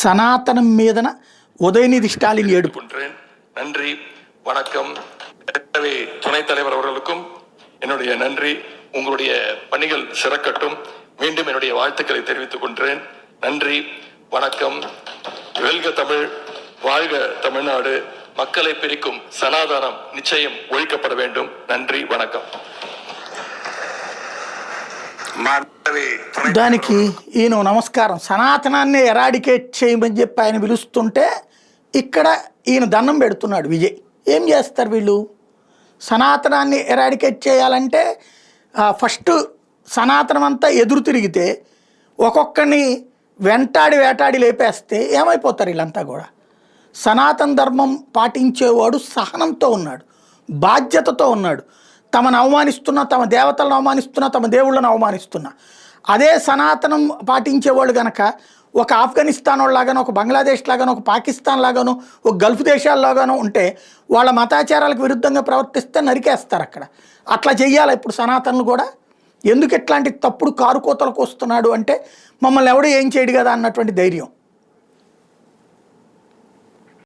சனாதனம் மீதன உதயநிதி ஸ்டாலின் எடுக்கின்றேன். நன்றி, வணக்கம். துணைத் தலைவர் அவர்களுக்கும் என்னுடைய நன்றி. உங்களுடைய பணிகள் சிறக்கட்டும். மீண்டும் என்னுடைய வாழ்த்துக்களை தெரிவித்துக் கொண்டேன். நன்றி, வணக்கம். வெல்க தமிழ், வாழ்க தமிழ்நாடு. மக்களை பிரிக்கும் சனாதனம் நிச்சயம் ஒழிக்கப்பட வேண்டும். நன்றி, వణకం. దానికి ఈయన నమస్కారం. సనాతనాన్ని ఎరాడికేట్ చేయమని చెప్పి ఆయన పిలుస్తుంటే ఇక్కడ ఈయన దండం పెడుతున్నాడు విజయ్. ఏం చేస్తారు వీళ్ళు? సనాతనాన్ని ఎరాడికేట్ చేయాలంటే ఫస్ట్ సనాతనం అంతా ఎదురు తిరిగితే ఒక్కొక్కరిని వేటాడి లేపేస్తే ఏమైపోతారు వీళ్ళంతా కూడా. సనాతన ధర్మం పాటించేవాడు సహనంతో ఉన్నాడు, బాధ్యతతో ఉన్నాడు. తమను అవమానిస్తున్నా, తమ దేవతలను అవమానిస్తున్నా, తమ దేవుళ్ళను అవమానిస్తున్నా. అదే సనాతనం పాటించేవాళ్ళు కనుక ఒక ఆఫ్ఘనిస్తాన్ వాళ్ళలాగానో, ఒక బంగ్లాదేశ్ లాగానో, ఒక పాకిస్తాన్ లాగానో, ఒక గల్ఫ్ దేశాల్లాగానో ఉంటే వాళ్ళ మతాచారాలకు విరుద్ధంగా ప్రవర్తిస్తే నరికేస్తారు అక్కడ. అట్లా చెయ్యాలి ఇప్పుడు సనాతనులు కూడా. ఎందుకు ఇట్లాంటి తప్పుడు కారుకోతలకు వస్తున్నాడు అంటే మమ్మల్ని ఎవడో ఏం చేయడు కదా అన్నటువంటి ధైర్యం.